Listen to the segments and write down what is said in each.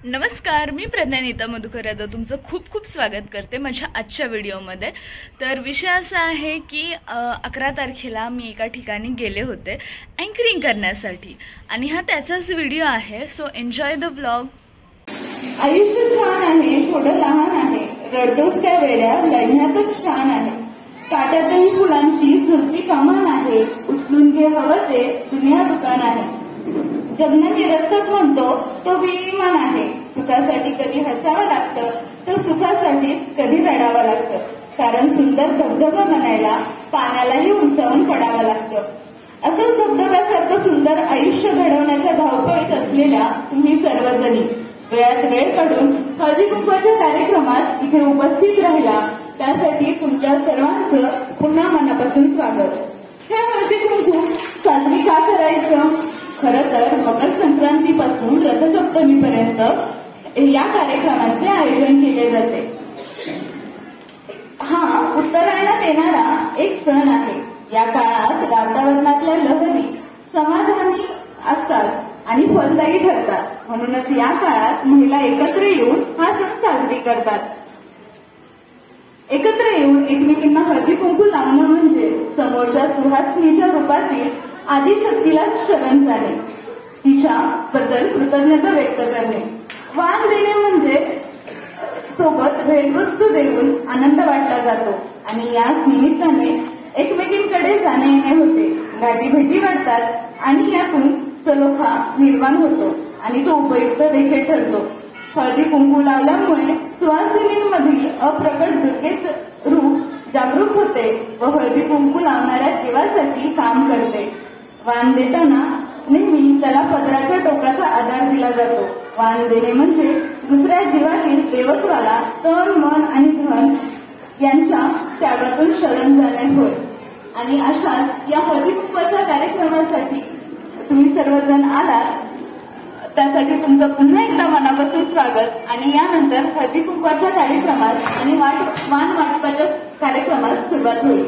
नमस्कार, मी प्रज्ञानीता मधुकर यादव तुमचं खूप खूप स्वागत करते माझ्या आजच्या व्हिडिओमध्ये। तर विषय असा आहे की 11 तारखेला मी एका ठिकाणी गेले होते अँकरिंग करण्यासाठी आणि हा त्याचाच व्हिडिओ आहे। So enjoy the vlog. आयुष्य छान आहे, थोडं लहान आहे, रडतोस त्या वेड्या लढण्यातच छान आहे, काट्यातही फुलांची झुलती कमान आहे, उचलून घे हवं ते दुनिया दुकान आहे, जगणं निरर्थक म्हणतो तो बेईमान आहे, सुखासाठी कधी हसावं लागतं तर सुखासाठीच कधी रडावं लागतं, कारण सुंदर धबधबा बनायला पाण्यालाही उंचावून पडावं लागतं। असंच धबधब्यासारखं सुंदर आयुष्य घडवण्याच्या धावपळीत असलेल्या तुम्ही सर्वजणी वेळात वेळ काढून हळदी कुंकवाच्या कार्यक्रमात इथे उपस्थित राहिला त्यासाठी तुमच्या सर्वांचं पुन्हा मनापासून स्वागत। हे हळदी कुंकू साजरी का करायचं? खरं तर मकर संक्रांतीपासून रथसप्तमीपर्यंत या कार्यक्रमाचे आयोजन केले जाते। हा उत्तरायणात येणारा एक सण आहे। या काळात वातावरणातल्या लहरी समाधानी असतात आणि फलदायी ठरतात, म्हणूनच या काळात महिला एकत्र येऊन हा सण साजरी करतात। एकत्र येऊन एकमेकींना हळदी कुंकू लावणं म्हणजे समोरच्या सुहासिनीच्या रूपातील आदिशक्तीला शरण जाणे, तिच्या बद्दल कृतज्ञता व्यक्त करणे। वाण देणे म्हणजे सोबत भेटवस्तू देऊन आनंद वाटला जातो आणि याच निमित्ताने एकमेकींकडे जाणे येणे होते, गाठी भेटी वाटतात आणि यातून सलोखा निर्माण होतो आणि तो उपयुक्त देखील ठरतो। हळदी कुंकू लावल्यामुळे सुवासिनींमधील अप्रकट दुर्गेच रूप जागरूक होते व हळदी कुंकू लावणाऱ्या जीवासाठी काम करते। वाण देताना नेहमी त्याला पदराच्या टोकाचा आधार दिला जातो। वाण देणे म्हणजे दुसऱ्या जीवातील देवत्वाला तन मन आणि धन यांच्या त्यागातून शरण जाणे होय। आणि अशाच या हळदी कुंकवाच्या कार्यक्रमासाठी तुम्ही सर्वजण आलात त्यासाठी तुमचं पुन्हा एकदा मनापासून स्वागत। आणि यानंतर हळदी कुंकवाच्या कार्यक्रमात आणि वाण वाटपाच्या कार्यक्रमात सुरुवात होईल।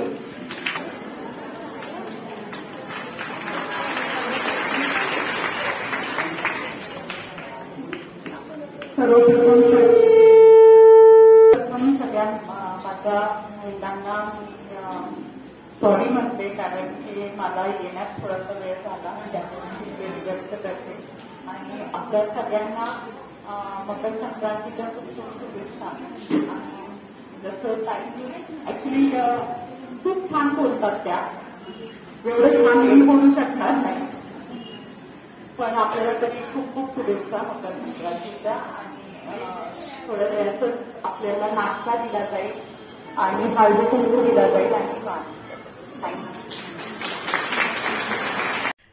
सर्वप्रथम सगळ्या माझ्या महिलांना सॉरी म्हणते, कारण की मला येण्यात थोडासा वेळ झाला, त्यामुळे व्यक्त करते आणि आपल्या सगळ्यांना मकर संक्रांतीच्या खूप खूप शुभेच्छा। जसं ताई ऍक्च्युली खूप छान बोलतात, त्या एवढं छान मी बोलू शकणार नाही, पण आपल्याला तरी खूप खूप शुभेच्छा मकर संक्रांतीच्या। आणि थोड्या वेळातच आपल्याला नाश्ता दिला जाईल आणि हळदी कुंकू दिला जाईल आणि वाण।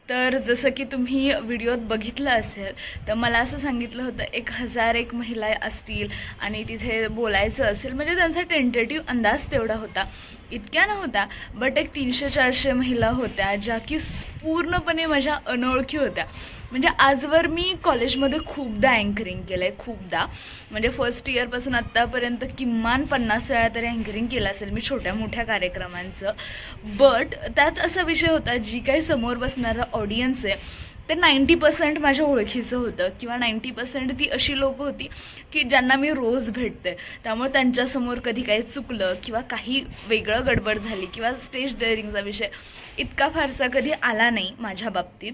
तर जसं की तुम्ही व्हिडिओत बघितलं असेल तर मला असं सांगितलं होतं 1001 महिला असतील आणि तिथे बोलायचं असेल, म्हणजे त्यांचा टेंटेटिव्ह अंदाज तेवढा होता, इतक्या नव्हता, बट एक 300-400 महिला होत्या ज्या की पूर्णपणे माझ्या अनोळखी होत्या। म्हणजे आजवर मी कॉलेजमध्ये खूपदा अँकरिंग केलं आहे, खूपदा, म्हणजे फर्स्ट इयरपासून आत्तापर्यंत किमान 50 वेळा तरी अँकरिंग केलं असेल मी छोट्या मोठ्या कार्यक्रमांचं। बट त्यात असा विषय होता, जी काही समोर बसणारा ऑडियन्स आहे ते 90% माझ्या ओळखीचं होतं किंवा 90% ती अशी लोक होती की ज्यांना मी रोज भेटते, त्यामुळे त्यांच्यासमोर कधी काही चुकलं किंवा काही वेगळं गडबड झाली किंवा स्टेज डेअरिंगचा विषय इतका फारसा कधी आला नाही माझ्या बाबतीत।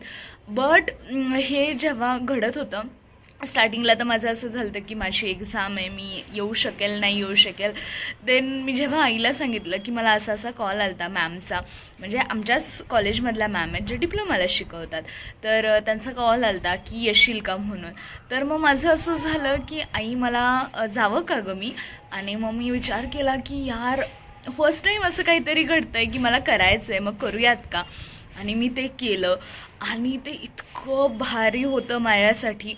बट हे जेव्हा घडत होतं स्टार्टिंगला तर माझं असं झालं की माझी एक्झाम आहे, मी येऊ शकेल नाही येऊ शकेल। देन मी जेव्हा आईला सांगितलं की मला असा असा कॉल आलता मॅमचा, म्हणजे आमच्याच कॉलेजमधल्या मॅम आहेत जे डिप्लोमाला शिकवतात, तर त्यांचा कॉल आलता की येशील का म्हणून। तर मग माझं असं झालं की आई मला जावं का गं मी? आणि मग मी विचार केला की यार फर्स्ट टाईम असं काहीतरी घडतंय की मला करायचं आहे, मग करूयात का? आणि मी ते केलं आणि ते इतकं भारी होतं माझ्यासाठी।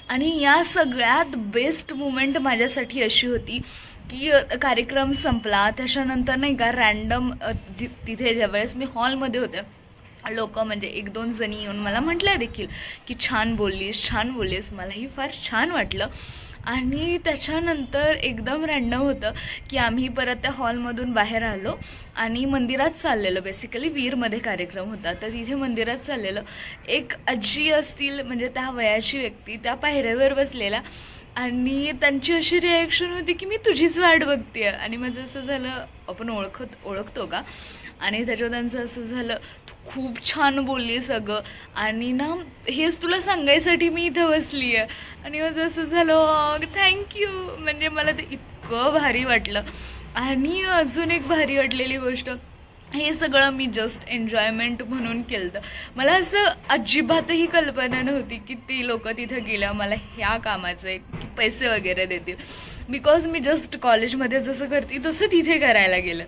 आणि या सगळ्यात बेस्ट मुमेंट माझ्यासाठी अशी होती की कार्यक्रम संपला त्याच्यानंतर नाही का रँडम तिथे ज्यावेळेस मी हॉलमध्ये होते लोक म्हणजे 1-2 जणी येऊन मला म्हटल्या देखील की छान बोललीस, मलाही फार छान वाटलं। आणि त्याच्यानंतर एकदम रँडम होतं की आम्ही परत त्या हॉलमधून बाहेर आलो आणि मंदिरात चाललेलो, बेसिकली वीरमध्ये कार्यक्रम होता, तर तिथे मंदिरात चाललेलो। एक आजी असतील म्हणजे त्या वयाची व्यक्ती त्या पायऱ्यावर बसलेला आणि त्यांची अशी रिॲक्शन होती की मी तुझीच वाट बघते. आणि माझं असं झालं, आपण ओळखतो का? आणि त्याच्यावर त्यांचं असं झालं, तू खूप छान बोलली सगळं, आणि ना हेच तुला सांगायसाठी मी इथं बसली आहे. आणि माझं असं झालं, थँक्यू. म्हणजे मला ते इतकं भारी वाटलं. आणि अजून एक भारी वाटलेली गोष्ट, हे सगळं मी जस्ट एन्जॉयमेंट म्हणून केलं. मला असं अजिबातही कल्पना नव्हती की ती लोक तिथं गेलं मला ह्या कामाचं आहे की पैसे वगैरे देतील. बिकॉज मी जस्ट कॉलेजमध्ये जसं करते तसं तिथे करायला गेलं.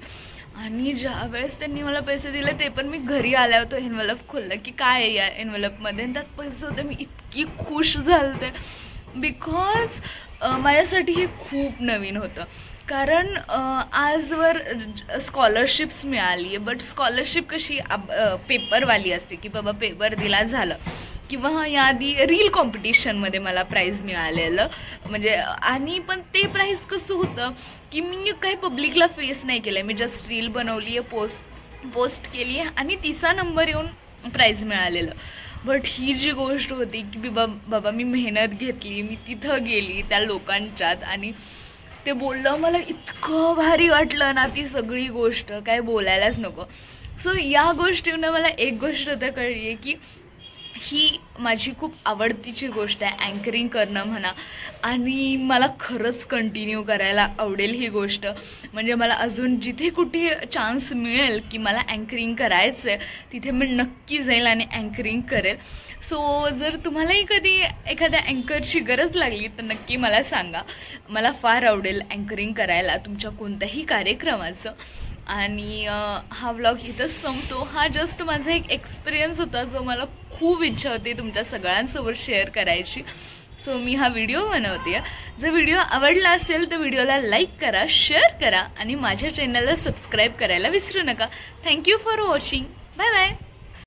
आणि ज्यावेळेस त्यांनी मला पैसे दिले ते पण मी घरी आल्या होतो, एन्व्हलप खोललं की काय आहे या एन्व्हलपमध्ये, आणि त्यात पैसे होते. मी इतकी खुश झालते बिकॉज माझ्यासाठी हे खूप नवीन होतं. कारण आजवर स्कॉलरशिप्स मिळाली आहे, बट स्कॉलरशिप कशी पेपरवाली असते की बाबा पेपर दिला झालं, किंवा याआधी रील कॉम्पिटिशनमध्ये मला प्राईज मिळालेलं. म्हणजे आणि पण ते प्राईज कसं होतं की मी काही पब्लिकला फेस नाही केलं, मी जस्ट रील बनवली आहे, पोस्ट केली आहे आणि 3रा नंबर येऊन प्राईज मिळालेलं. बट ही जी गोष्ट होती की बाबा मी मेहनत घेतली, मी तिथं गेली त्या लोकांच्यात आणि ते बोललं, मला इतकं भारी वाटलं ना ती सगळी गोष्ट, काय बोलायलाच नको. सो या गोष्टीनं मला एक गोष्ट तर कळली आहे की ही माझी खूप आवडतीची गोष्ट आहे, अँकरिंग करणं म्हणा. आणि मला खरंच कंटिन्यू करायला आवडेल ही गोष्ट. म्हणजे मला अजून जिथे कुठे चान्स मिळेल की मला अँकरिंग करायचं आहे तिथे मी नक्की जाईल आणि अँकरिंग करेल. सो जर तुम्हालाही कधी एखाद्या अँकरची गरज लागली तर नक्की मला सांगा. मला फार आवडेल अँकरिंग करायला तुमच्या कोणत्याही कार्यक्रमाचं. आणि हा व्लॉग इथंच संपतो. हा जस्ट माझा एक एक्सपिरियन्स होता जो मला खूप इच्छा होती तुमच्या सगळ्यांसोबत शेअर करायची. सो मी हा व्हिडिओ बनवते. जर व्हिडिओ आवडला असेल तर व्हिडिओला लाईक करा, शेअर करा आणि माझ्या चॅनलला सबस्क्राईब करायला विसरू नका. Thank you for watching. Bye bye.